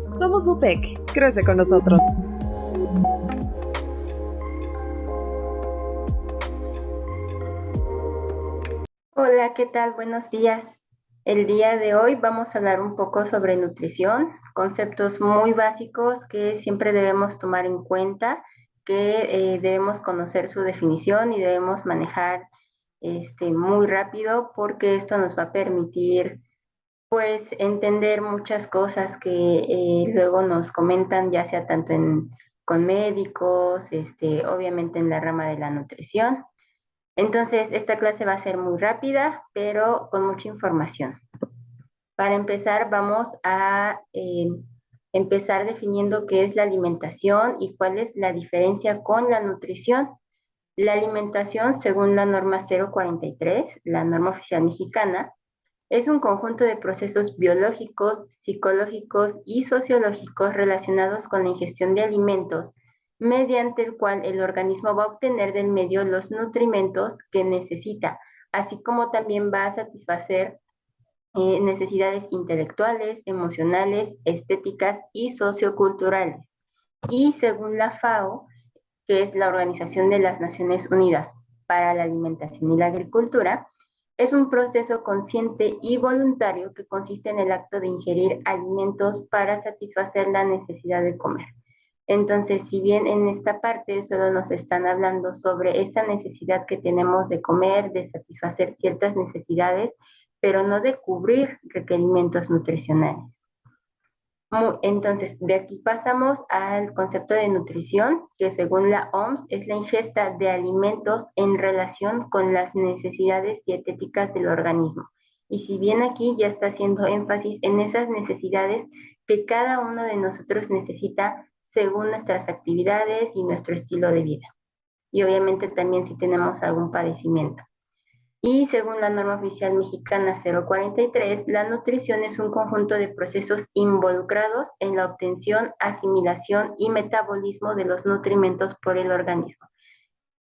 Somos Bupec, crece con nosotros. Hola, ¿qué tal? Buenos días. El día de hoy vamos a hablar un poco sobre nutrición, conceptos muy básicos que siempre debemos tomar en cuenta, que debemos conocer su definición y debemos manejar muy rápido porque esto nos va a permitir pues entender muchas cosas que luego nos comentan, ya sea con médicos, obviamente en la rama de la nutrición. Entonces, esta clase va a ser muy rápida, pero con mucha información. Para empezar, vamos a empezar definiendo qué es la alimentación y cuál es la diferencia con la nutrición. La alimentación, según la norma 043, la norma oficial mexicana, es un conjunto de procesos biológicos, psicológicos y sociológicos relacionados con la ingestión de alimentos, mediante el cual el organismo va a obtener del medio los nutrimentos que necesita, así como también va a satisfacer necesidades intelectuales, emocionales, estéticas y socioculturales. Y según la FAO, que es la Organización de las Naciones Unidas para la Alimentación y la Agricultura, es un proceso consciente y voluntario que consiste en el acto de ingerir alimentos para satisfacer la necesidad de comer. Entonces, si bien en esta parte solo nos están hablando sobre esta necesidad que tenemos de comer, de satisfacer ciertas necesidades, pero no de cubrir requerimientos nutricionales. Entonces, de aquí pasamos al concepto de nutrición, que según la OMS es la ingesta de alimentos en relación con las necesidades dietéticas del organismo. Y si bien aquí ya está haciendo énfasis en esas necesidades que cada uno de nosotros necesita según nuestras actividades y nuestro estilo de vida. Y obviamente también si tenemos algún padecimiento. Y según la norma oficial mexicana 043, la nutrición es un conjunto de procesos involucrados en la obtención, asimilación y metabolismo de los nutrimentos por el organismo.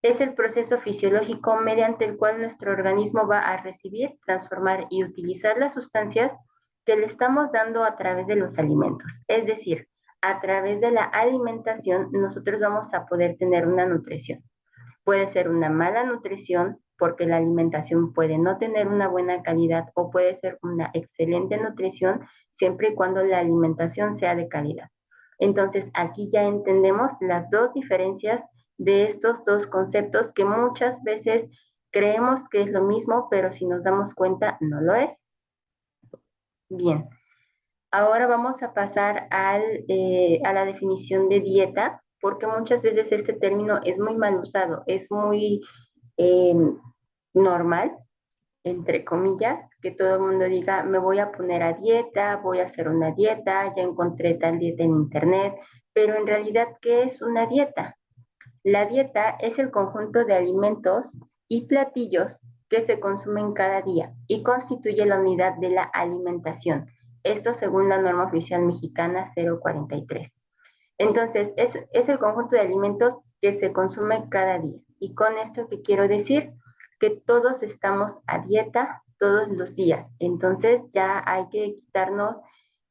Es el proceso fisiológico mediante el cual nuestro organismo va a recibir, transformar y utilizar las sustancias que le estamos dando a través de los alimentos. Es decir, a través de la alimentación nosotros vamos a poder tener una nutrición. Puede ser una mala nutrición porque la alimentación puede no tener una buena calidad o puede ser una excelente nutrición siempre y cuando la alimentación sea de calidad. Entonces, aquí ya entendemos las dos diferencias de estos dos conceptos que muchas veces creemos que es lo mismo, pero si nos damos cuenta, no lo es. Bien, ahora vamos a pasar a la definición de dieta, porque muchas veces este término es muy mal usado, es muy eh, normal, entre comillas, que todo el mundo diga, me voy a poner a dieta, voy a hacer una dieta, ya encontré tal dieta en internet, pero en realidad, ¿qué es una dieta? La dieta es el conjunto de alimentos y platillos que se consumen cada día y constituye la unidad de la alimentación. Esto según la norma oficial mexicana 043. Entonces, es el conjunto de alimentos que se consume cada día. Y con esto que quiero decir, que todos estamos a dieta todos los días. Entonces, ya hay que quitarnos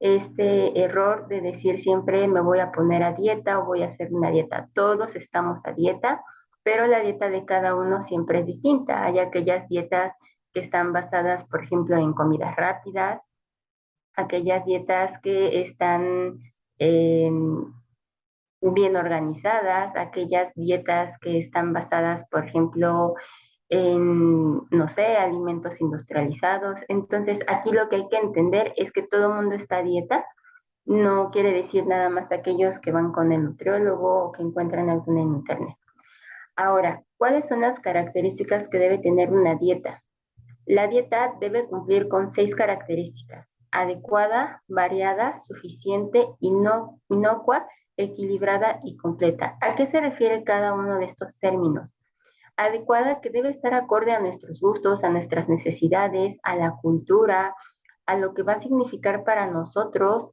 este error de decir siempre me voy a poner a dieta o voy a hacer una dieta. Todos estamos a dieta, pero la dieta de cada uno siempre es distinta. Hay aquellas dietas que están basadas, por ejemplo, en comidas rápidas, aquellas dietas que están eh, bien organizadas, aquellas dietas que están basadas, por ejemplo, en, no sé, alimentos industrializados. Entonces, aquí lo que hay que entender es que todo el mundo está a dieta. No quiere decir nada más aquellos que van con el nutriólogo o que encuentran alguna en internet. Ahora, ¿cuáles son las características que debe tener una dieta? La dieta debe cumplir con 6 características: adecuada, variada, suficiente, inocua, equilibrada y completa. ¿A qué se refiere cada uno de estos términos? Adecuada, que debe estar acorde a nuestros gustos, a nuestras necesidades, a la cultura, a lo que va a significar para nosotros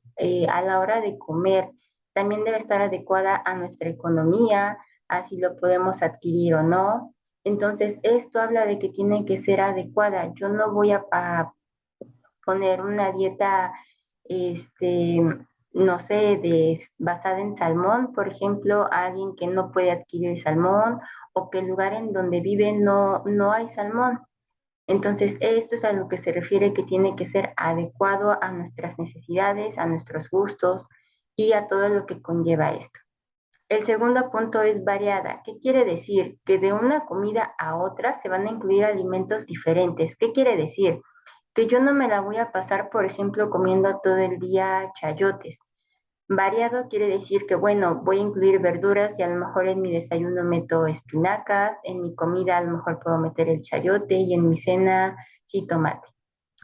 a la hora de comer. También debe estar adecuada a nuestra economía, a si lo podemos adquirir o no. Entonces, esto habla de que tiene que ser adecuada. Yo no voy a poner una dieta este, no sé, basada en salmón, por ejemplo, a alguien que no puede adquirir salmón o que el lugar en donde vive no hay salmón. Entonces, esto es a lo que se refiere que tiene que ser adecuado a nuestras necesidades, a nuestros gustos y a todo lo que conlleva esto. El segundo punto es variada. ¿Qué quiere decir? Que de una comida a otra se van a incluir alimentos diferentes. ¿Qué quiere decir? Que yo no me la voy a pasar, por ejemplo, comiendo todo el día chayotes. Variado quiere decir que, bueno, voy a incluir verduras y a lo mejor en mi desayuno meto espinacas, en mi comida a lo mejor puedo meter el chayote y en mi cena jitomate.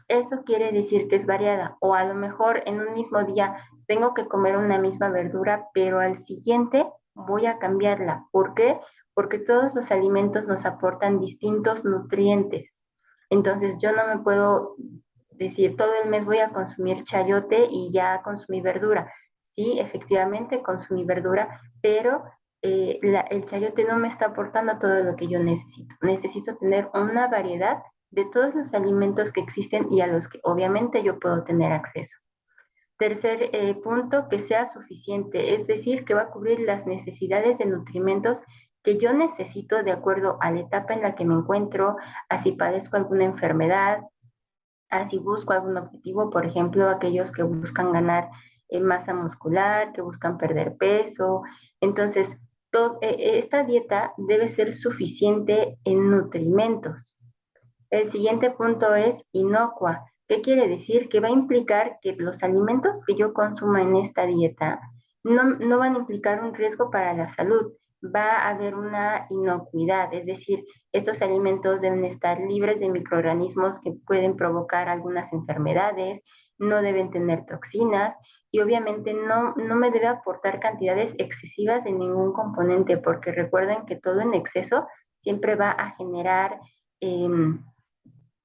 Eso quiere decir que es variada. O a lo mejor en un mismo día tengo que comer una misma verdura, pero al siguiente voy a cambiarla. ¿Por qué? Porque todos los alimentos nos aportan distintos nutrientes. Entonces yo no me puedo decir todo el mes voy a consumir chayote y ya consumí verdura. Sí, efectivamente consumí verdura, pero el chayote no me está aportando todo lo que yo necesito. Necesito tener una variedad de todos los alimentos que existen y a los que obviamente yo puedo tener acceso. Tercer punto, que sea suficiente, es decir, que va a cubrir las necesidades de nutrimentos que yo necesito de acuerdo a la etapa en la que me encuentro, así padezco alguna enfermedad, así busco algún objetivo, por ejemplo, aquellos que buscan ganar masa muscular, que buscan perder peso. Entonces, esta dieta debe ser suficiente en nutrimentos. El siguiente punto es inocua. ¿Qué quiere decir? Que va a implicar que los alimentos que yo consuma en esta dieta no van a implicar un riesgo para la salud. Va a haber una inocuidad, es decir, estos alimentos deben estar libres de microorganismos que pueden provocar algunas enfermedades, no deben tener toxinas y obviamente no me debe aportar cantidades excesivas de ningún componente, porque recuerden que todo en exceso siempre va a generar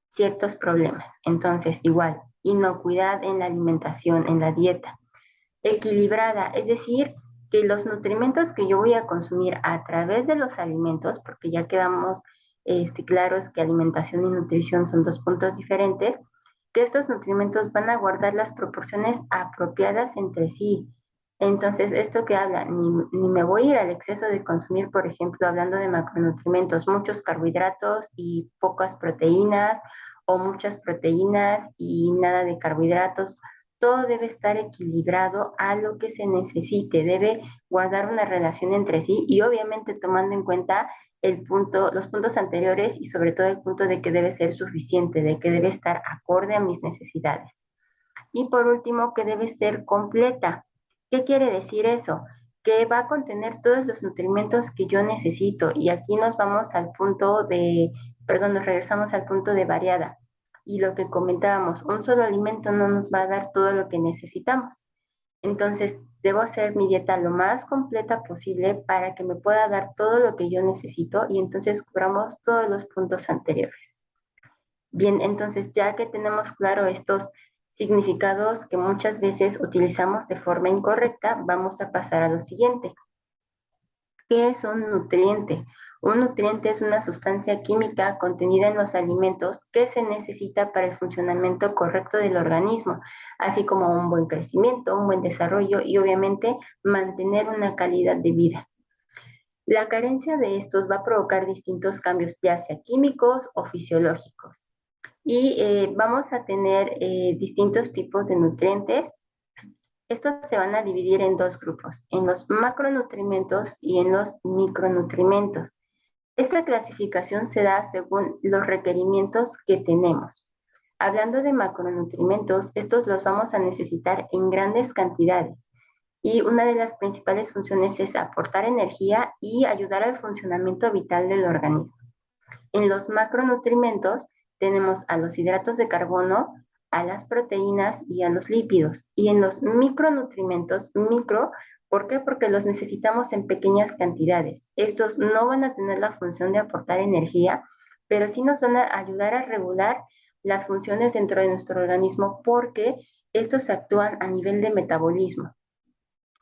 ciertos problemas. Entonces, igual, inocuidad en la alimentación, en la dieta. Equilibrada, es decir, que los nutrimentos que yo voy a consumir a través de los alimentos, porque ya quedamos claros que alimentación y nutrición son dos puntos diferentes, que estos nutrimentos van a guardar las proporciones apropiadas entre sí. Entonces, esto que habla, ni me voy a ir al exceso de consumir, por ejemplo, hablando de macronutrimentos, muchos carbohidratos y pocas proteínas, o muchas proteínas y nada de carbohidratos. Todo debe estar equilibrado a lo que se necesite, debe guardar una relación entre sí y obviamente tomando en cuenta los puntos anteriores y sobre todo el punto de que debe ser suficiente, de que debe estar acorde a mis necesidades. Y por último, que debe ser completa. ¿Qué quiere decir eso? Que va a contener todos los nutrimentos que yo necesito. Y aquí nos vamos al punto nos regresamos al punto de variada. Y lo que comentábamos, un solo alimento no nos va a dar todo lo que necesitamos. Entonces, debo hacer mi dieta lo más completa posible para que me pueda dar todo lo que yo necesito y entonces cubramos todos los puntos anteriores. Bien, entonces ya que tenemos claro estos significados que muchas veces utilizamos de forma incorrecta, vamos a pasar a lo siguiente. ¿Qué es un nutriente? Un nutriente es una sustancia química contenida en los alimentos que se necesita para el funcionamiento correcto del organismo, así como un buen crecimiento, un buen desarrollo y obviamente mantener una calidad de vida. La carencia de estos va a provocar distintos cambios, ya sea químicos o fisiológicos. Y vamos a tener distintos tipos de nutrientes. Estos se van a dividir en dos grupos, en los macronutrimentos y en los micronutrimentos. Esta clasificación se da según los requerimientos que tenemos. Hablando de macronutrimentos, estos los vamos a necesitar en grandes cantidades y una de las principales funciones es aportar energía y ayudar al funcionamiento vital del organismo. En los macronutrimentos tenemos a los hidratos de carbono, a las proteínas y a los lípidos. Y en los micronutrimentos, ¿por qué? Porque los necesitamos en pequeñas cantidades. Estos no van a tener la función de aportar energía, pero sí nos van a ayudar a regular las funciones dentro de nuestro organismo porque estos actúan a nivel de metabolismo.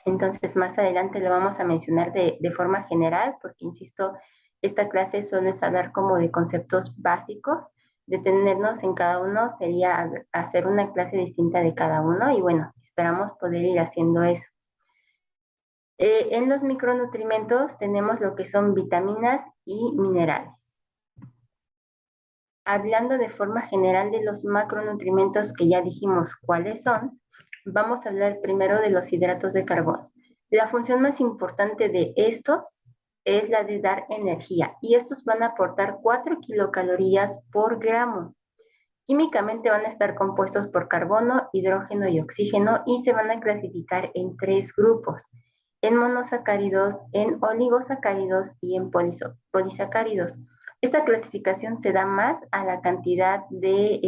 Entonces, más adelante lo vamos a mencionar de forma general, porque, insisto, esta clase solo es hablar como de conceptos básicos, detenernos en cada uno sería hacer una clase distinta de cada uno y bueno, esperamos poder ir haciendo eso. En los micronutrimentos tenemos lo que son vitaminas y minerales. Hablando de forma general de los macronutrimentos que ya dijimos cuáles son, vamos a hablar primero de los hidratos de carbono. La función más importante de estos es la de dar energía y estos van a aportar 4 kilocalorías por gramo. Químicamente van a estar compuestos por carbono, hidrógeno y oxígeno y se van a clasificar en 3 grupos, en monosacáridos, en oligosacáridos y en polisacáridos. Esta clasificación se da más a la cantidad de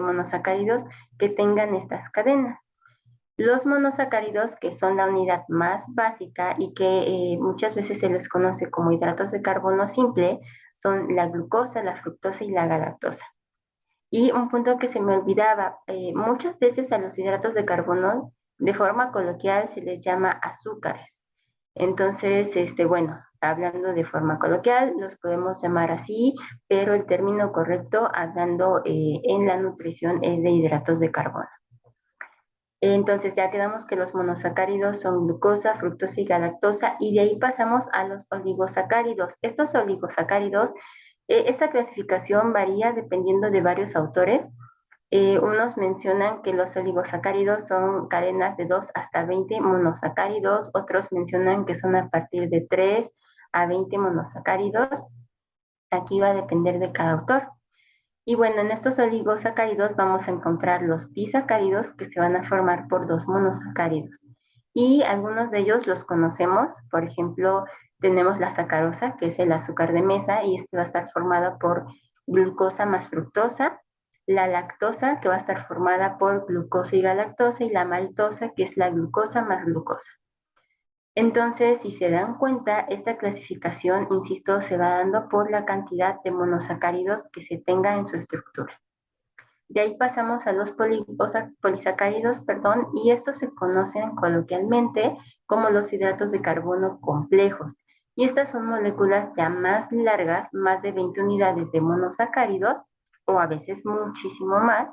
monosacáridos que tengan estas cadenas. Los monosacáridos, que son la unidad más básica y que muchas veces se les conoce como hidratos de carbono simple, son la glucosa, la fructosa y la galactosa. Y un punto que se me olvidaba, muchas veces a los hidratos de carbono, de forma coloquial, se les llama azúcares. Entonces, bueno, hablando de forma coloquial, los podemos llamar así, pero el término correcto, hablando en la nutrición, es de hidratos de carbono. Entonces ya quedamos que los monosacáridos son glucosa, fructosa y galactosa y de ahí pasamos a los oligosacáridos. Estos oligosacáridos, esta clasificación varía dependiendo de varios autores. Unos mencionan que los oligosacáridos son cadenas de 2 hasta 20 monosacáridos, otros mencionan que son a partir de 3 a 20 monosacáridos. Aquí va a depender de cada autor. Y bueno, en estos oligosacáridos vamos a encontrar los disacáridos que se van a formar por 2 monosacáridos. Y algunos de ellos los conocemos, por ejemplo, tenemos la sacarosa, que es el azúcar de mesa, y este va a estar formado por glucosa más fructosa, la lactosa, que va a estar formada por glucosa y galactosa, y la maltosa, que es la glucosa más glucosa. Entonces, si se dan cuenta, esta clasificación, insisto, se va dando por la cantidad de monosacáridos que se tenga en su estructura. De ahí pasamos a los polisacáridos, y estos se conocen coloquialmente como los hidratos de carbono complejos. Y estas son moléculas ya más largas, más de 20 unidades de monosacáridos, o a veces muchísimo más.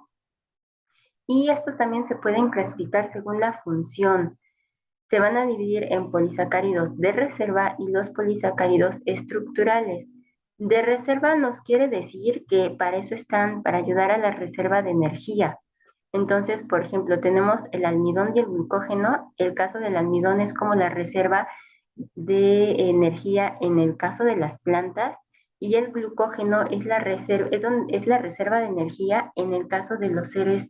Y estos también se pueden clasificar según la función. Se van a dividir en polisacáridos de reserva y los polisacáridos estructurales. De reserva nos quiere decir que para eso están, para ayudar a la reserva de energía. Entonces, por ejemplo, tenemos el almidón y el glucógeno. El caso del almidón es como la reserva de energía en el caso de las plantas y el glucógeno es es la reserva de energía en el caso de los seres,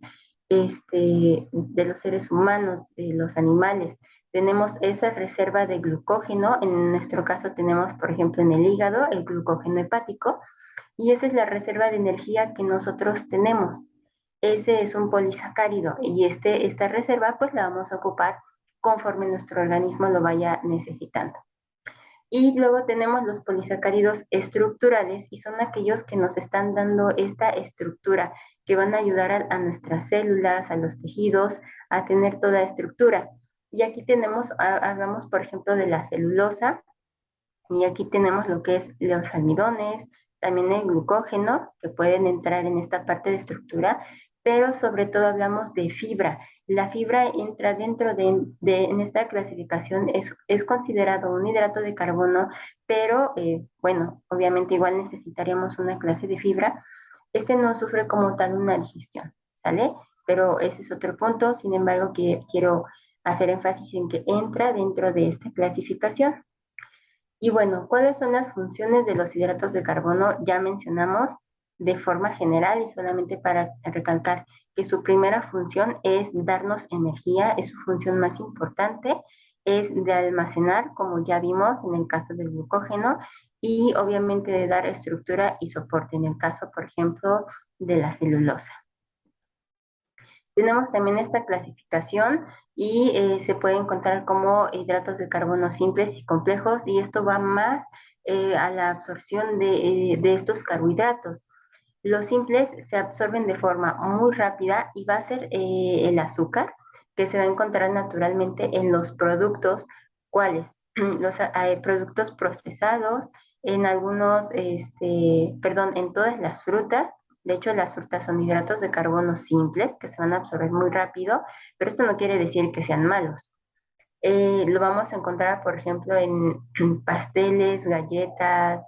de los seres humanos, de los animales. Tenemos esa reserva de glucógeno, en nuestro caso tenemos, por ejemplo, en el hígado, el glucógeno hepático, y esa es la reserva de energía que nosotros tenemos. Ese es un polisacárido y esta reserva pues la vamos a ocupar conforme nuestro organismo lo vaya necesitando. Y luego tenemos los polisacáridos estructurales y son aquellos que nos están dando esta estructura, que van a ayudar a nuestras células, a los tejidos, a tener toda estructura. Y aquí hablamos por ejemplo de la celulosa, y aquí tenemos lo que es los almidones, también el glucógeno, que pueden entrar en esta parte de estructura, pero sobre todo hablamos de fibra. La fibra entra dentro en esta clasificación, es considerado un hidrato de carbono, pero bueno, obviamente igual necesitaríamos una clase de fibra. Este no sufre como tal una digestión, ¿sale? Pero ese es otro punto, sin embargo, que quiero hacer énfasis en que entra dentro de esta clasificación. Y bueno, ¿cuáles son las funciones de los hidratos de carbono? Ya mencionamos de forma general y solamente para recalcar que su primera función es darnos energía, es su función más importante, es de almacenar, como ya vimos en el caso del glucógeno, y obviamente de dar estructura y soporte en el caso, por ejemplo, de la celulosa. Tenemos también esta clasificación y se puede encontrar como hidratos de carbono simples y complejos y esto va más a la absorción de estos carbohidratos. Los simples se absorben de forma muy rápida y va a ser el azúcar que se va a encontrar naturalmente en los productos, ¿cuáles? Los productos procesados, en en todas las frutas. De hecho, las frutas son hidratos de carbono simples que se van a absorber muy rápido, pero esto no quiere decir que sean malos. Lo vamos a encontrar, por ejemplo, en pasteles, galletas,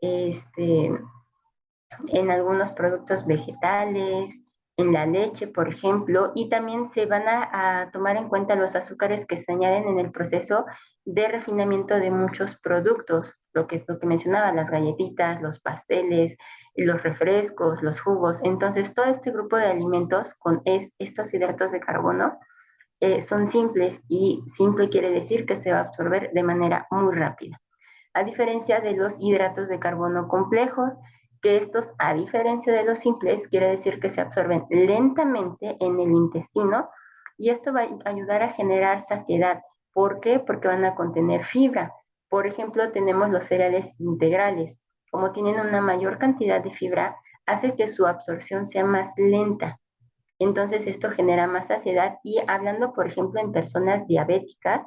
este, en algunos productos vegetales, en la leche, por ejemplo, y también se van a tomar en cuenta los azúcares que se añaden en el proceso de refinamiento de muchos productos, lo que mencionaba, las galletitas, los pasteles, los refrescos, los jugos. Entonces, todo este grupo de alimentos con estos hidratos de carbono son simples y simple quiere decir que se va a absorber de manera muy rápida a diferencia de los hidratos de carbono complejos, que estos, a diferencia de los simples, quiere decir que se absorben lentamente en el intestino y esto va a ayudar a generar saciedad. ¿Por qué? Porque van a contener fibra. Por ejemplo, tenemos los cereales integrales. Como tienen una mayor cantidad de fibra, hace que su absorción sea más lenta. Entonces, esto genera más saciedad y hablando, por ejemplo, en personas diabéticas,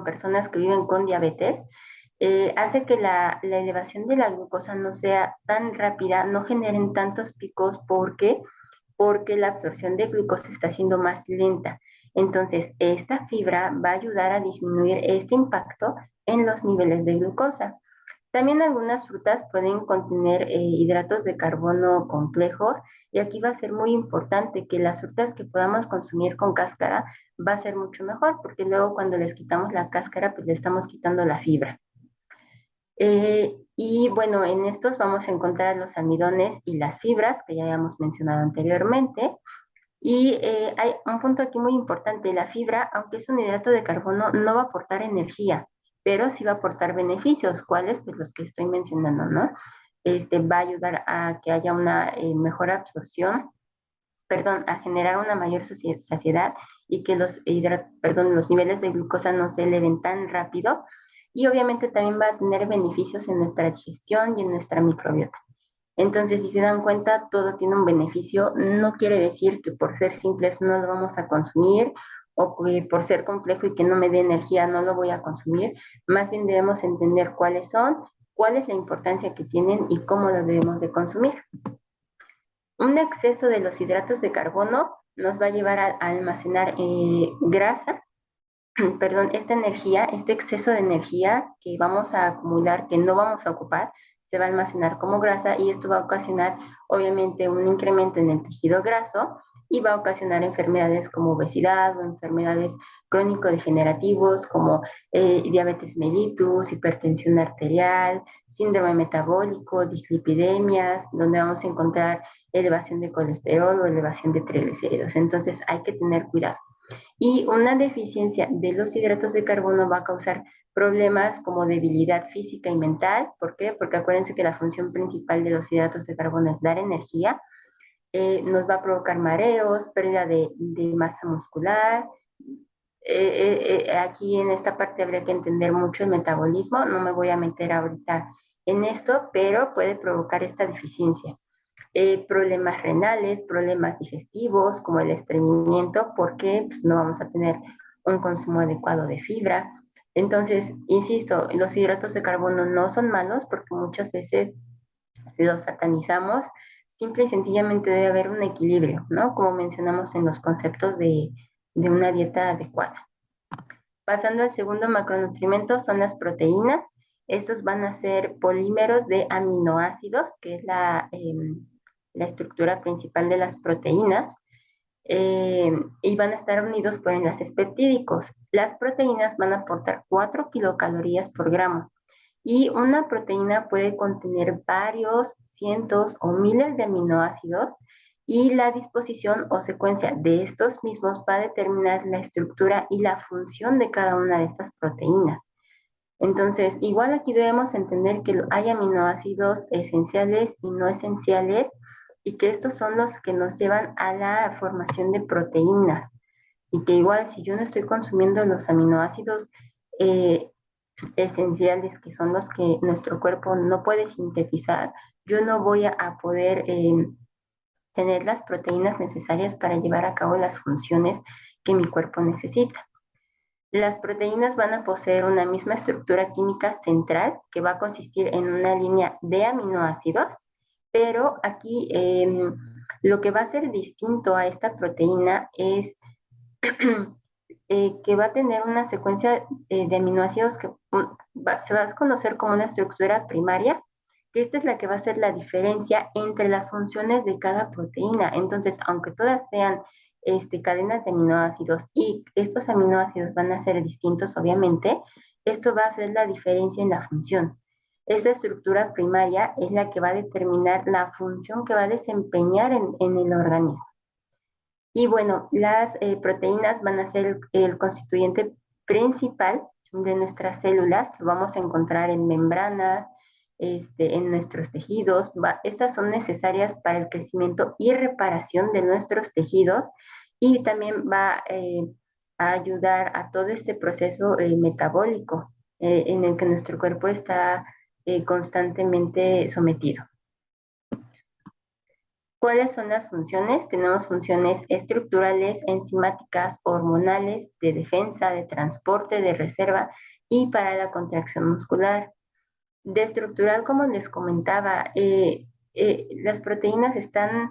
personas que viven con diabetes, hace que la elevación de la glucosa no sea tan rápida, no generen tantos picos. ¿Por qué? Porque la absorción de glucosa está siendo más lenta. Entonces, esta fibra va a ayudar a disminuir este impacto en los niveles de glucosa. También algunas frutas pueden contener hidratos de carbono complejos y aquí va a ser muy importante que las frutas que podamos consumir con cáscara va a ser mucho mejor porque luego cuando les quitamos la cáscara pues le estamos quitando la fibra. Y bueno, en estos vamos a encontrar los almidones y las fibras que ya habíamos mencionado anteriormente. Y hay un punto aquí muy importante, la fibra, aunque es un hidrato de carbono, no va a aportar energía, pero sí va a aportar beneficios, ¿cuáles? Pues los que estoy mencionando, ¿no? Va a ayudar a que haya una mejor absorción, perdón, a generar una mayor saciedad y que los niveles de glucosa no se eleven tan rápido. Y obviamente también va a tener beneficios en nuestra digestión y en nuestra microbiota. Entonces, si se dan cuenta, todo tiene un beneficio. No quiere decir que por ser simples no lo vamos a consumir o que por ser complejo y que no me dé energía no lo voy a consumir. Más bien debemos entender cuáles son, cuál es la importancia que tienen y cómo los debemos de consumir. Un exceso de los hidratos de carbono nos va a llevar a almacenar grasa, perdón, esta energía, este exceso de energía que vamos a acumular, que no vamos a ocupar, se va a almacenar como grasa y esto va a ocasionar obviamente un incremento en el tejido graso y va a ocasionar enfermedades como obesidad o enfermedades crónico-degenerativos como diabetes mellitus, hipertensión arterial, síndrome metabólico, dislipidemias, donde vamos a encontrar elevación de colesterol o elevación de triglicéridos. Entonces hay que tener cuidado. Y una deficiencia de los hidratos de carbono va a causar problemas como debilidad física y mental. ¿Por qué? Porque acuérdense que la función principal de los hidratos de carbono es dar energía. Nos va a provocar mareos, pérdida de masa muscular. Aquí en esta parte habría que entender mucho el metabolismo. No me voy a meter ahorita en esto, pero puede provocar esta deficiencia problemas renales, problemas digestivos, como el estreñimiento, porque pues, no vamos a tener un consumo adecuado de fibra. Entonces, insisto, los hidratos de carbono no son malos porque muchas veces los satanizamos. Simple y sencillamente debe haber un equilibrio, ¿no? Como mencionamos en los conceptos de una dieta adecuada. Pasando al segundo macronutrimento son las proteínas. Estos van a ser polímeros de aminoácidos, que es la estructura principal de las proteínas, y van a estar unidos por enlaces peptídicos. Las proteínas van a aportar 4 kilocalorías por gramo y una proteína puede contener varios cientos o miles de aminoácidos y la disposición o secuencia de estos mismos va a determinar la estructura y la función de cada una de estas proteínas. Entonces, igual aquí debemos entender que hay aminoácidos esenciales y no esenciales y que estos son los que nos llevan a la formación de proteínas y que igual si yo no estoy consumiendo los aminoácidos eh, esenciales, que son los que nuestro cuerpo no puede sintetizar, yo no voy a poder tener las proteínas necesarias para llevar a cabo las funciones que mi cuerpo necesita. Las proteínas van a poseer una misma estructura química central que va a consistir en una línea de aminoácidos, pero aquí lo que va a ser distinto a esta proteína es que va a tener una secuencia de aminoácidos que se va a conocer como una estructura primaria, que esta es la que va a ser la diferencia entre las funciones de cada proteína. Entonces, aunque todas sean cadenas de aminoácidos y estos aminoácidos van a ser distintos, obviamente, esto va a ser la diferencia en la función. Esta estructura primaria es la que va a determinar la función que va a desempeñar en el organismo. Y bueno, las proteínas van a ser el constituyente principal de nuestras células. Lo vamos a encontrar en membranas, en nuestros tejidos. Estas son necesarias para el crecimiento y reparación de nuestros tejidos y también va a ayudar a todo este proceso metabólico en el que nuestro cuerpo está constantemente sometido. ¿Cuáles son las funciones? Tenemos funciones estructurales, enzimáticas, hormonales, de defensa, de transporte, de reserva y para la contracción muscular. De estructural, como les comentaba, las proteínas están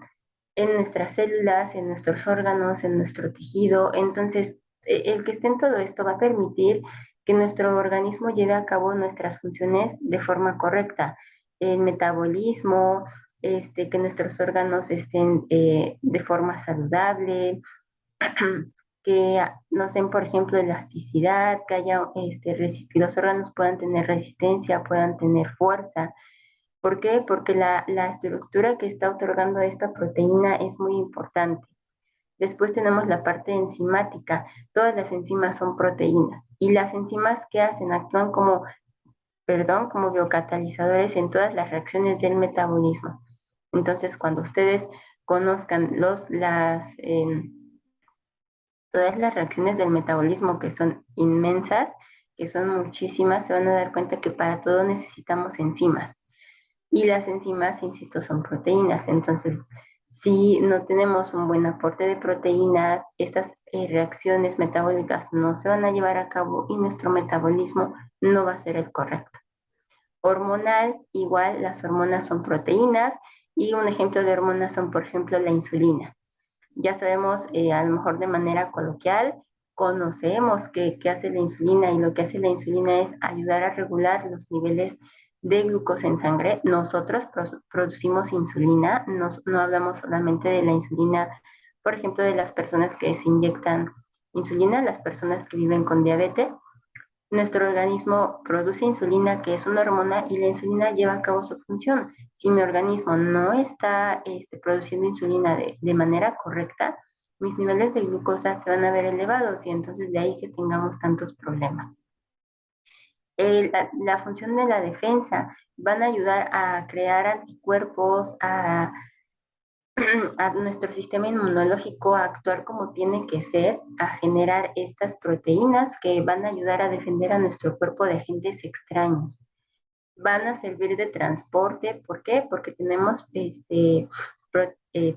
en nuestras células, en nuestros órganos, en nuestro tejido. Entonces, el que esté en todo esto va a permitir que nuestro organismo lleve a cabo nuestras funciones de forma correcta. El metabolismo, que nuestros órganos estén de forma saludable, que nos den, por ejemplo, elasticidad, que haya los órganos puedan tener resistencia, puedan tener fuerza. ¿Por qué? Porque la estructura que está otorgando esta proteína es muy importante. Después tenemos la parte enzimática. Todas las enzimas son proteínas. Y las enzimas, ¿qué hacen? Actúan como biocatalizadores en todas las reacciones del metabolismo. Entonces, cuando ustedes conozcan todas las reacciones del metabolismo, que son inmensas, que son muchísimas, se van a dar cuenta que para todo necesitamos enzimas. Y las enzimas, insisto, son proteínas. Entonces, si no tenemos un buen aporte de proteínas, estas reacciones metabólicas no se van a llevar a cabo y nuestro metabolismo no va a ser el correcto. Hormonal, igual, las hormonas son proteínas y un ejemplo de hormonas son, por ejemplo, la insulina. Ya sabemos, a lo mejor de manera coloquial, conocemos qué hace la insulina y lo que hace la insulina es ayudar a regular los niveles de glucosa en sangre. Nosotros producimos insulina, no hablamos solamente de la insulina, por ejemplo, de las personas que se inyectan insulina, las personas que viven con diabetes. Nuestro organismo produce insulina, que es una hormona, y la insulina lleva a cabo su función. Si mi organismo no está produciendo insulina de manera correcta, mis niveles de glucosa se van a ver elevados y entonces de ahí que tengamos tantos problemas. La función de la defensa van a ayudar a crear anticuerpos, a nuestro sistema inmunológico a actuar como tiene que ser, a generar estas proteínas que van a ayudar a defender a nuestro cuerpo de agentes extraños. Van a servir de transporte, ¿por qué? Porque tenemos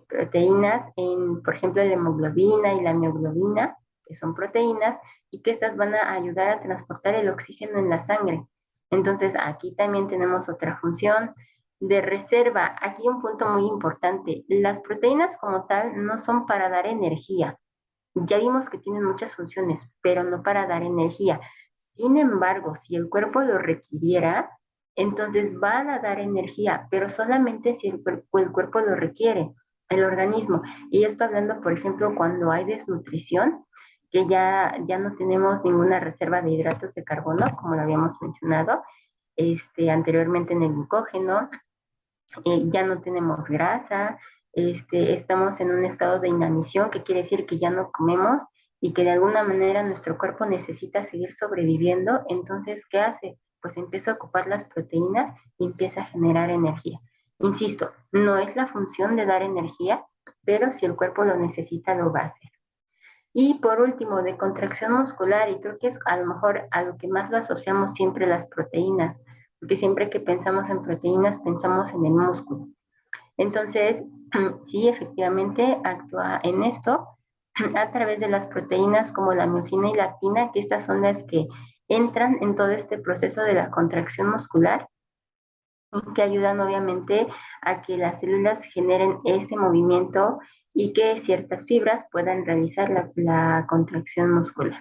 proteínas en, por ejemplo, la hemoglobina y la mioglobina, que son proteínas, y que estas van a ayudar a transportar el oxígeno en la sangre. Entonces, aquí también tenemos otra función de reserva. Aquí un punto muy importante. Las proteínas como tal no son para dar energía. Ya vimos que tienen muchas funciones, pero no para dar energía. Sin embargo, si el cuerpo lo requiriera, entonces van a dar energía, pero solamente si el cuerpo lo requiere, el organismo. Y esto hablando, por ejemplo, cuando hay desnutrición, que ya no tenemos ninguna reserva de hidratos de carbono, como lo habíamos mencionado anteriormente en el glucógeno, ya no tenemos grasa, estamos en un estado de inanición, que quiere decir que ya no comemos y que de alguna manera nuestro cuerpo necesita seguir sobreviviendo. Entonces, ¿qué hace? Pues empieza a ocupar las proteínas y empieza a generar energía. Insisto, no es la función de dar energía, pero si el cuerpo lo necesita, lo va a hacer. Y por último, de contracción muscular, y creo que es a lo mejor a lo que más lo asociamos siempre las proteínas, porque siempre que pensamos en proteínas pensamos en el músculo. Entonces, sí, efectivamente actúa en esto. a través de las proteínas como la miosina y la actina, que estas son las que entran en todo este proceso de la contracción muscular y que ayudan obviamente a que las células generen este movimiento y que ciertas fibras puedan realizar la contracción muscular.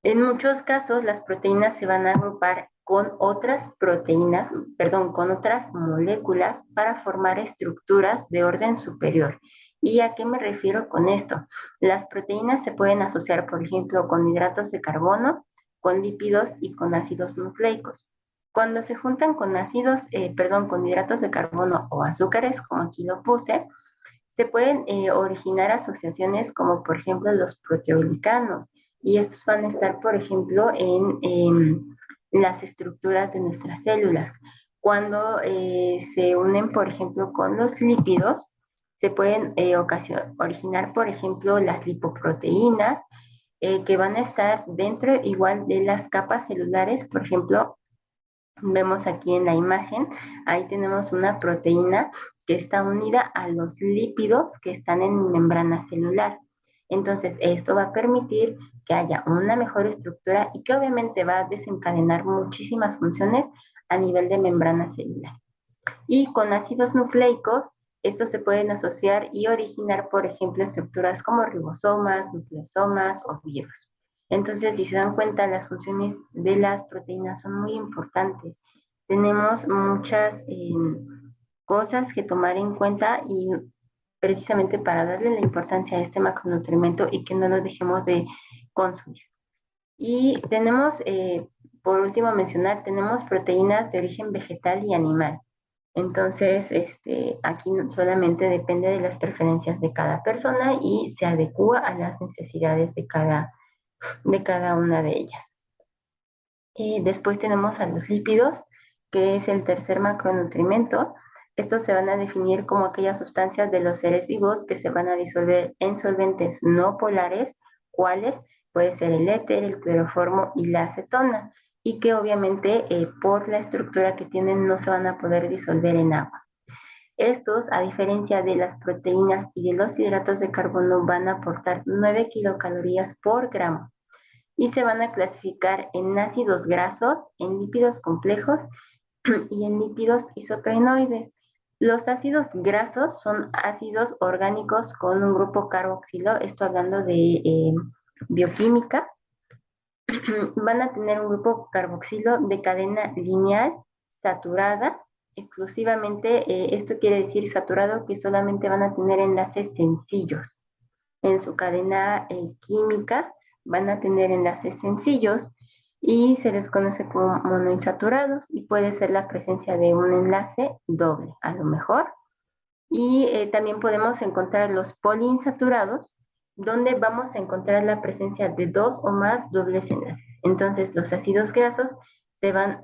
En muchos casos, las proteínas se van a agrupar con otras proteínas, perdón, con otras moléculas para formar estructuras de orden superior. ¿Y a qué me refiero con esto? Las proteínas se pueden asociar, por ejemplo, con hidratos de carbono, con lípidos y con ácidos nucleicos. Cuando se juntan con con hidratos de carbono o azúcares, como aquí lo puse, se pueden originar asociaciones como por ejemplo los proteoglicanos y estos van a estar por ejemplo en las estructuras de nuestras células. Cuando se unen por ejemplo con los lípidos, se pueden originar por ejemplo las lipoproteínas que van a estar dentro igual de las capas celulares, por ejemplo, vemos aquí en la imagen, ahí tenemos una proteína que está unida a los lípidos que están en mi membrana celular. Entonces, esto va a permitir que haya una mejor estructura y que obviamente va a desencadenar muchísimas funciones a nivel de membrana celular. Y con ácidos nucleicos, estos se pueden asociar y originar, por ejemplo, estructuras como ribosomas, nucleosomas o virus. Entonces, si se dan cuenta, las funciones de las proteínas son muy importantes. Tenemos muchas cosas que tomar en cuenta y precisamente para darle la importancia a este macronutrimento y que no lo dejemos de consumir. Y tenemos, por último mencionar, tenemos proteínas de origen vegetal y animal. Entonces, aquí solamente depende de las preferencias de cada persona y se adecúa a las necesidades de cada una de ellas. Después tenemos a los lípidos, que es el tercer macronutrimento. Estos se van a definir como aquellas sustancias de los seres vivos que se van a disolver en solventes no polares, cuales puede ser el éter, el cloroformo y la acetona, y que obviamente por la estructura que tienen no se van a poder disolver en agua. Estos, a diferencia de las proteínas y de los hidratos de carbono, van a aportar 9 kilocalorías por gramo y se van a clasificar en ácidos grasos, en lípidos complejos y en lípidos isoprenoides. Los ácidos grasos son ácidos orgánicos con un grupo carboxilo, esto hablando de bioquímica, van a tener un grupo carboxilo de cadena lineal saturada exclusivamente. Esto quiere decir saturado que solamente van a tener enlaces sencillos. En su cadena química van a tener enlaces sencillos y se les conoce como monoinsaturados y puede ser la presencia de un enlace doble a lo mejor. Y también podemos encontrar los poliinsaturados, donde vamos a encontrar la presencia de dos o más dobles enlaces. Entonces, los ácidos grasos se van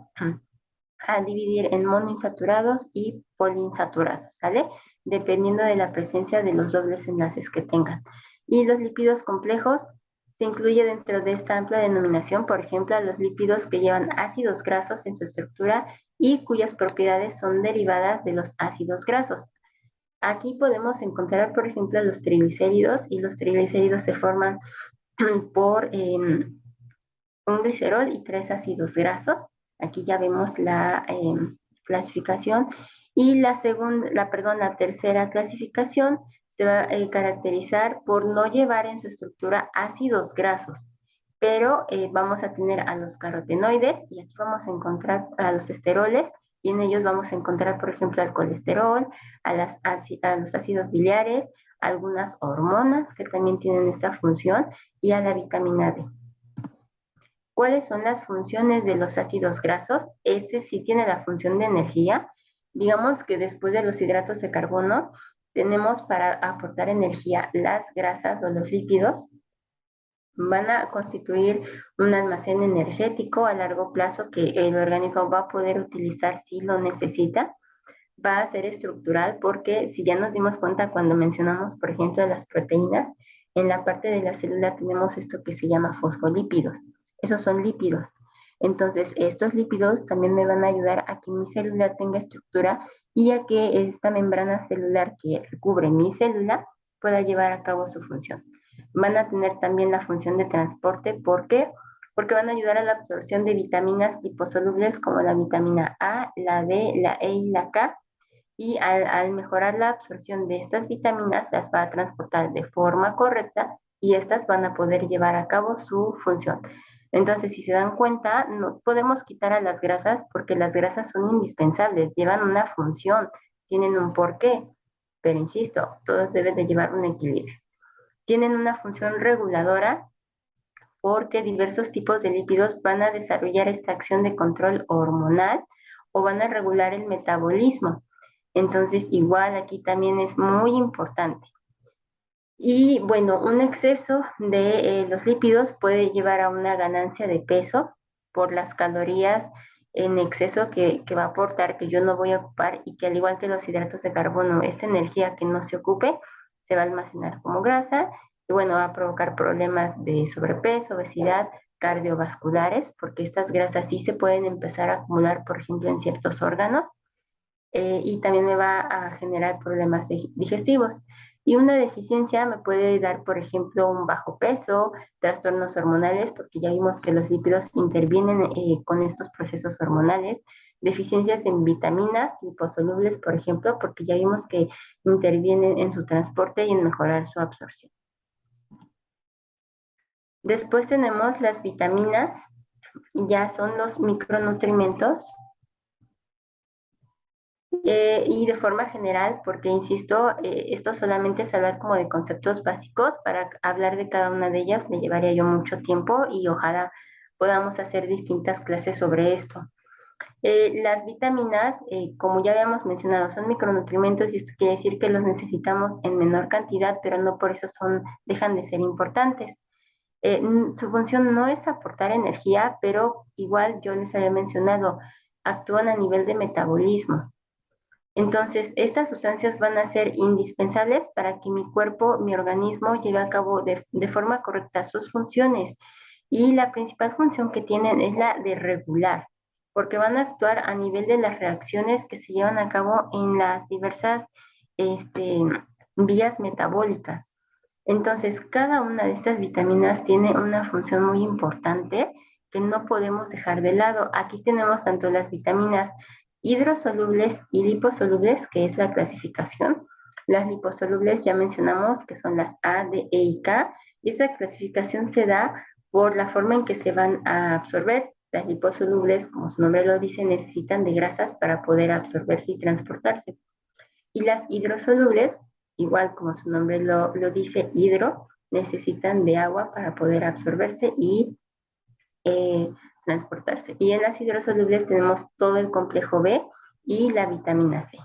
a dividir en monoinsaturados y poliinsaturados, ¿sale? Dependiendo de la presencia de los dobles enlaces que tengan. Y los lípidos complejos se incluye dentro de esta amplia denominación, por ejemplo, los lípidos que llevan ácidos grasos en su estructura y cuyas propiedades son derivadas de los ácidos grasos. Aquí podemos encontrar, por ejemplo, los triglicéridos y los triglicéridos se forman por un glicerol y tres ácidos grasos. Aquí ya vemos la clasificación y la tercera clasificación se va a caracterizar por no llevar en su estructura ácidos grasos, pero vamos a tener a los carotenoides y aquí vamos a encontrar a los esteroles y en ellos vamos a encontrar, por ejemplo, al colesterol, a los ácidos biliares, algunas hormonas que también tienen esta función y a la vitamina D. ¿Cuáles son las funciones de los ácidos grasos? Este sí tiene la función de energía. Digamos que después de los hidratos de carbono, tenemos para aportar energía las grasas o los lípidos. Van a constituir un almacén energético a largo plazo que el organismo va a poder utilizar si lo necesita. Va a ser estructural porque si ya nos dimos cuenta cuando mencionamos, por ejemplo, las proteínas, en la parte de la célula tenemos esto que se llama fosfolípidos. Esos son lípidos. Entonces, estos lípidos también me van a ayudar a que mi célula tenga estructura y a que esta membrana celular que recubre mi célula pueda llevar a cabo su función. Van a tener también la función de transporte. ¿Por qué? Porque van a ayudar a la absorción de vitaminas liposolubles como la vitamina A, la D, la E y la K, y al mejorar la absorción de estas vitaminas las va a transportar de forma correcta y estas van a poder llevar a cabo su función. Entonces, si se dan cuenta, no podemos quitar a las grasas porque las grasas son indispensables, llevan una función, tienen un porqué, pero insisto, todos deben de llevar un equilibrio. Tienen una función reguladora porque diversos tipos de lípidos van a desarrollar esta acción de control hormonal o van a regular el metabolismo. Entonces, igual aquí también es muy importante. Y bueno, un exceso de los lípidos puede llevar a una ganancia de peso por las calorías en exceso que va a aportar, que yo no voy a ocupar y que al igual que los hidratos de carbono, esta energía que no se ocupe se va a almacenar como grasa y bueno, va a provocar problemas de sobrepeso, obesidad, cardiovasculares, porque estas grasas sí se pueden empezar a acumular, por ejemplo, en ciertos órganos y también me va a generar problemas digestivos. Y una deficiencia me puede dar, por ejemplo, un bajo peso, trastornos hormonales, porque ya vimos que los lípidos intervienen con estos procesos hormonales, deficiencias en vitaminas liposolubles, por ejemplo, porque ya vimos que intervienen en su transporte y en mejorar su absorción. Después tenemos las vitaminas, ya son los micronutrientes y de forma general, porque insisto, esto solamente es hablar como de conceptos básicos, para hablar de cada una de ellas me llevaría yo mucho tiempo y ojalá podamos hacer distintas clases sobre esto. Las vitaminas, como ya habíamos mencionado, son micronutrientes y esto quiere decir que los necesitamos en menor cantidad, pero no por eso dejan de ser importantes. Su función no es aportar energía, pero igual yo les había mencionado, actúan a nivel de metabolismo. Entonces, estas sustancias van a ser indispensables para que mi cuerpo, mi organismo lleve a cabo de forma correcta sus funciones. Y la principal función que tienen es la de regular, porque van a actuar a nivel de las reacciones que se llevan a cabo en las diversas este, vías metabólicas. Entonces, cada una de estas vitaminas tiene una función muy importante que no podemos dejar de lado. Aquí tenemos tanto las vitaminas hidrosolubles y liposolubles, que es la clasificación. Las liposolubles ya mencionamos que son las A, D, E y K, y esta clasificación se da por la forma en que se van a absorber. Las liposolubles, como su nombre lo dice, necesitan de grasas para poder absorberse y transportarse. Y las hidrosolubles, igual como su nombre lo dice, hidro, necesitan de agua para poder absorberse y transportarse. Y en las hidrosolubles tenemos todo el complejo B y la vitamina C.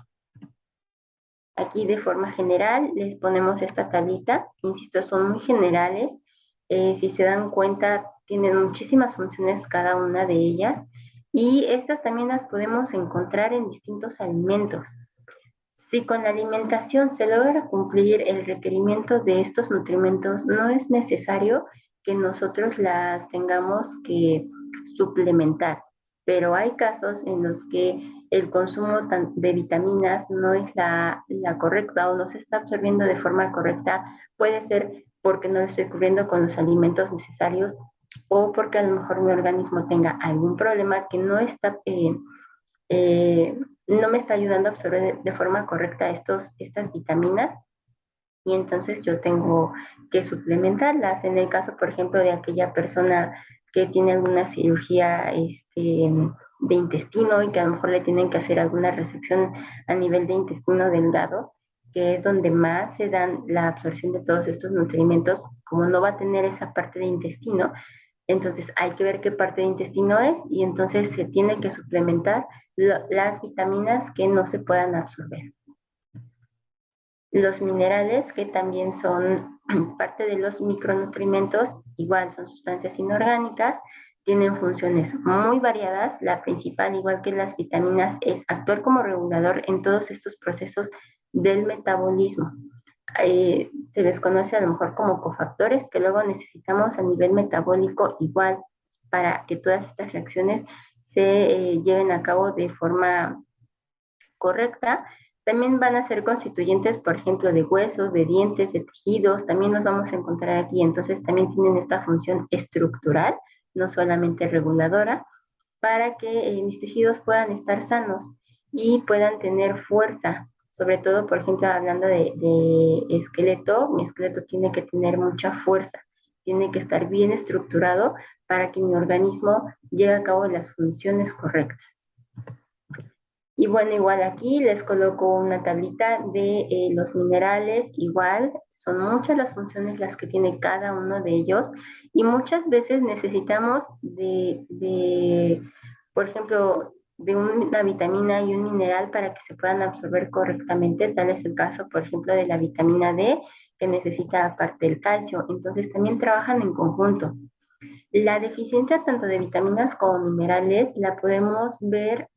Aquí de forma general les ponemos esta tablita, insisto, son muy generales. Si se dan cuenta, tienen muchísimas funciones cada una de ellas y estas también las podemos encontrar en distintos alimentos. Si con la alimentación se logra cumplir el requerimiento de estos nutrimentos, no es necesario que nosotros las tengamos que suplementar, pero hay casos en los que el consumo de vitaminas no es la correcta o no se está absorbiendo de forma correcta. Puede ser porque no lo estoy cubriendo con los alimentos necesarios o porque a lo mejor mi organismo tenga algún problema que no está no me está ayudando a absorber de forma correcta estas vitaminas y entonces yo tengo que suplementarlas. En el caso, por ejemplo, de aquella persona que tiene alguna cirugía de intestino y que a lo mejor le tienen que hacer alguna resección a nivel de intestino delgado, que es donde más se dan la absorción de todos estos nutrimentos, como no va a tener esa parte de intestino, entonces hay que ver qué parte de intestino es y entonces se tiene que suplementar las vitaminas que no se puedan absorber. Los minerales, que también son parte de los micronutrientes, igual son sustancias inorgánicas, tienen funciones muy variadas. La principal, igual que las vitaminas, es actuar como regulador en todos estos procesos del metabolismo. Se les conoce a lo mejor como cofactores que luego necesitamos a nivel metabólico igual para que todas estas reacciones se lleven a cabo de forma correcta. También van a ser constituyentes, por ejemplo, de huesos, de dientes, de tejidos, también los vamos a encontrar aquí. Entonces también tienen esta función estructural, no solamente reguladora, para que mis tejidos puedan estar sanos y puedan tener fuerza. Sobre todo, por ejemplo, hablando de esqueleto, mi esqueleto tiene que tener mucha fuerza, tiene que estar bien estructurado para que mi organismo lleve a cabo las funciones correctas. Y bueno, igual aquí les coloco una tablita de los minerales, igual son muchas las funciones las que tiene cada uno de ellos y muchas veces necesitamos por ejemplo, de una vitamina y un mineral para que se puedan absorber correctamente. Tal es el caso, por ejemplo, de la vitamina D, que necesita aparte el calcio. Entonces también trabajan en conjunto. La deficiencia tanto de vitaminas como minerales la podemos ver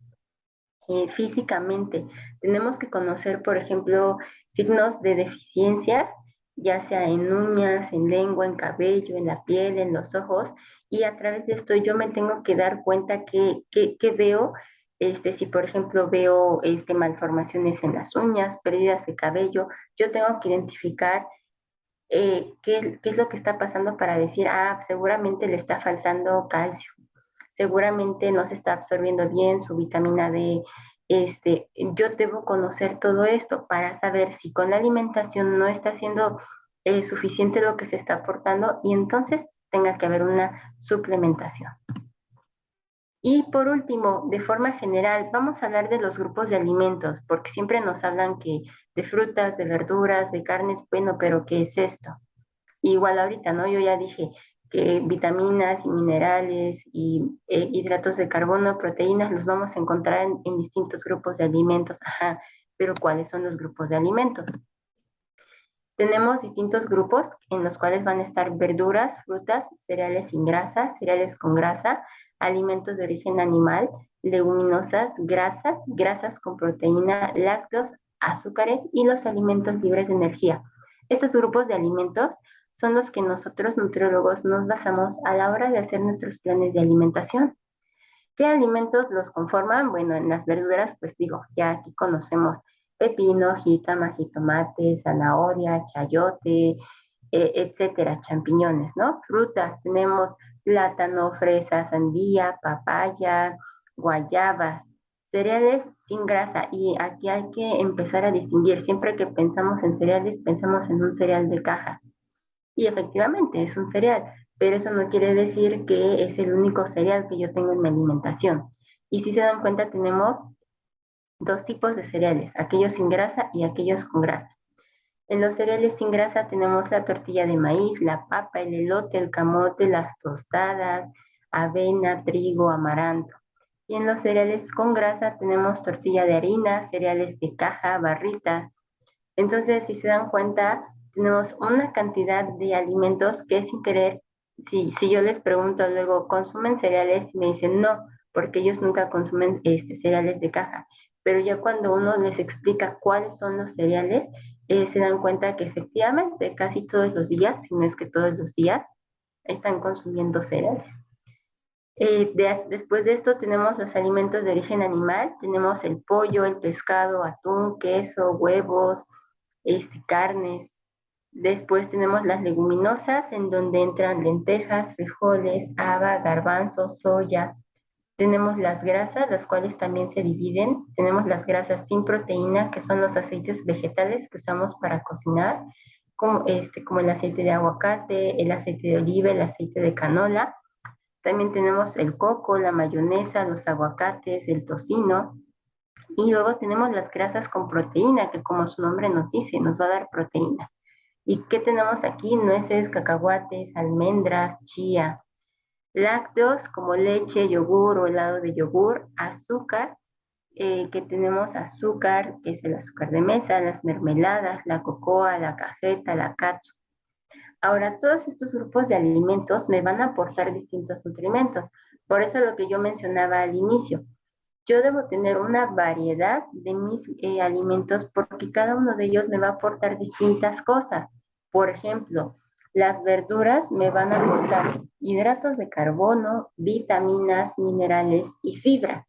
físicamente. Tenemos que conocer, por ejemplo, signos de deficiencias, ya sea en uñas, en lengua, en cabello, en la piel, en los ojos, y a través de esto yo me tengo que dar cuenta que veo, si por ejemplo veo malformaciones en las uñas, pérdidas de cabello, yo tengo que identificar qué es lo que está pasando para decir, ah, seguramente le está faltando calcio, seguramente no se está absorbiendo bien su vitamina D. Yo debo conocer todo esto para saber si con la alimentación no está siendo suficiente lo que se está aportando y entonces tenga que haber una suplementación. Y por último, de forma general, vamos a hablar de los grupos de alimentos, porque siempre nos hablan que de frutas, de verduras, de carnes, bueno, pero ¿qué es esto? Igual ahorita, ¿no? Yo ya dije que vitaminas y minerales y hidratos de carbono, proteínas, los vamos a encontrar en distintos grupos de alimentos. Ajá, pero ¿cuáles son los grupos de alimentos? Tenemos distintos grupos en los cuales van a estar verduras, frutas, cereales sin grasa, cereales con grasa, alimentos de origen animal, leguminosas, grasas, grasas con proteína, lácteos, azúcares y los alimentos libres de energía. Estos grupos de alimentos son los que nosotros nutriólogos nos basamos a la hora de hacer nuestros planes de alimentación. ¿Qué alimentos los conforman? Bueno, en las verduras, pues digo, ya aquí conocemos pepino, jícama, jitomate, zanahoria, chayote, etcétera, champiñones, ¿no? Frutas, tenemos plátano, fresa, sandía, papaya, guayabas, cereales sin grasa. Y aquí hay que empezar a distinguir. Siempre que pensamos en cereales, pensamos en un cereal de caja. Y efectivamente es un cereal, pero eso no quiere decir que es el único cereal que yo tengo en mi alimentación. Y si se dan cuenta, tenemos dos tipos de cereales, aquellos sin grasa y aquellos con grasa. En los cereales sin grasa tenemos la tortilla de maíz, la papa, el elote, el camote, las tostadas, avena, trigo, amaranto. Y en los cereales con grasa tenemos tortilla de harina, cereales de caja, barritas. Entonces, si se dan cuenta, tenemos una cantidad de alimentos que sin querer, si yo les pregunto luego, ¿consumen cereales? Y me dicen no, porque ellos nunca consumen cereales de caja. Pero ya cuando uno les explica cuáles son los cereales, se dan cuenta que efectivamente casi todos los días, si no es que todos los días, están consumiendo cereales. Después de esto tenemos los alimentos de origen animal, tenemos el pollo, el pescado, atún, queso, huevos, carnes. Después tenemos las leguminosas, en donde entran lentejas, frijoles, haba, garbanzo, soya. Tenemos las grasas, las cuales también se dividen. Tenemos las grasas sin proteína, que son los aceites vegetales que usamos para cocinar, como el aceite de aguacate, el aceite de oliva, el aceite de canola. También tenemos el coco, la mayonesa, los aguacates, el tocino. Y luego tenemos las grasas con proteína, que como su nombre nos dice, nos va a dar proteína. ¿Y qué tenemos aquí? Nueces, cacahuates, almendras, chía. Lácteos como leche, yogur o helado de yogur. Azúcar, que tenemos azúcar, que es el azúcar de mesa, las mermeladas, la cocoa, la cajeta, la catsup. Ahora, todos estos grupos de alimentos me van a aportar distintos nutrimentos. Por eso lo que yo mencionaba al inicio, yo debo tener una variedad de mis alimentos porque cada uno de ellos me va a aportar distintas cosas. Por ejemplo, las verduras me van a aportar hidratos de carbono, vitaminas, minerales y fibra.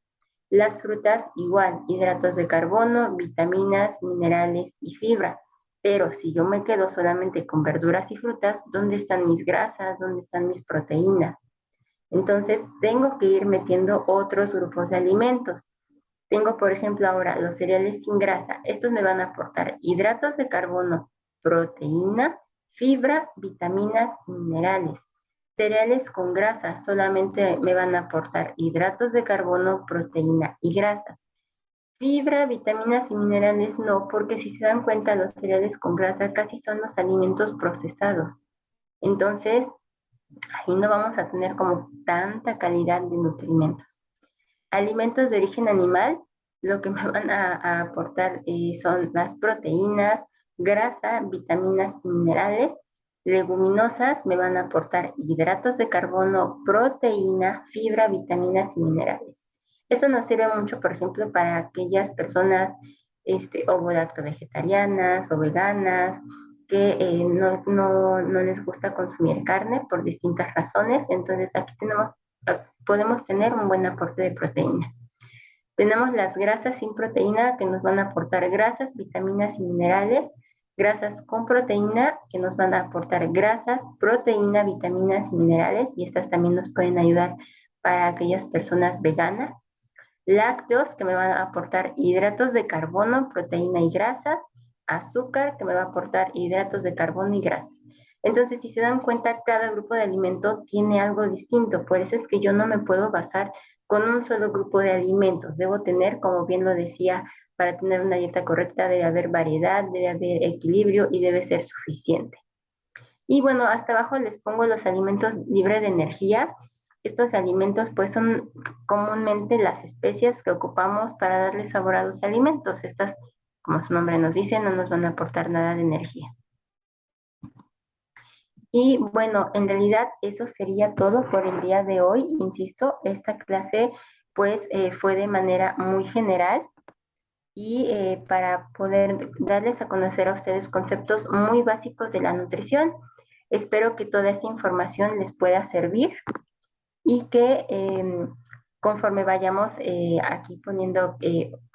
Las frutas igual, hidratos de carbono, vitaminas, minerales y fibra. Pero si yo me quedo solamente con verduras y frutas, ¿dónde están mis grasas? ¿Dónde están mis proteínas? Entonces, tengo que ir metiendo otros grupos de alimentos. Tengo, por ejemplo, ahora los cereales sin grasa. Estos me van a aportar hidratos de carbono, proteína, fibra, vitaminas y minerales. Cereales con grasa solamente me van a aportar hidratos de carbono, proteína y grasas. Fibra, vitaminas y minerales no, porque si se dan cuenta, los cereales con grasa casi son los alimentos procesados. Entonces, ahí no vamos a tener como tanta calidad de nutrimentos. Alimentos de origen animal, lo que me van a aportar son las proteínas, grasa, vitaminas y minerales. Leguminosas me van a aportar hidratos de carbono, proteína, fibra, vitaminas y minerales. Eso nos sirve mucho, por ejemplo, para aquellas personas ovo-lacto-vegetarianas o veganas que no les gusta consumir carne por distintas razones. Entonces aquí podemos tener un buen aporte de proteína. Tenemos las grasas sin proteína que nos van a aportar grasas, vitaminas y minerales. Grasas con proteína que nos van a aportar grasas, proteína, vitaminas y minerales. Y estas también nos pueden ayudar para aquellas personas veganas. Lácteos que me van a aportar hidratos de carbono, proteína y grasas. Azúcar que me va a aportar hidratos de carbono y grasas. Entonces, si se dan cuenta, cada grupo de alimento tiene algo distinto. Por eso es que yo no me puedo basar con un solo grupo de alimentos. Debo tener, como bien lo decía, para tener una dieta correcta debe haber variedad, debe haber equilibrio y debe ser suficiente. Y bueno, hasta abajo les pongo los alimentos libres de energía. Estos alimentos pues son comúnmente las especias que ocupamos para darle sabor a los alimentos. Estas, como su nombre nos dice, no nos van a aportar nada de energía. Y bueno, en realidad eso sería todo por el día de hoy. Insisto, esta clase pues fue de manera muy general y para poder darles a conocer a ustedes conceptos muy básicos de la nutrición. Espero que toda esta información les pueda servir y que conforme vayamos aquí poniendo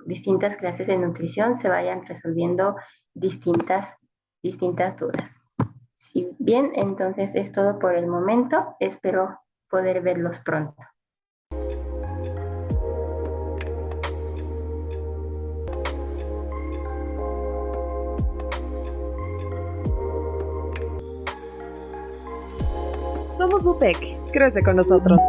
distintas clases de nutrición se vayan resolviendo distintas dudas. Si bien, entonces es todo por el momento. Espero poder verlos pronto. Somos Bupec. Crece con nosotros.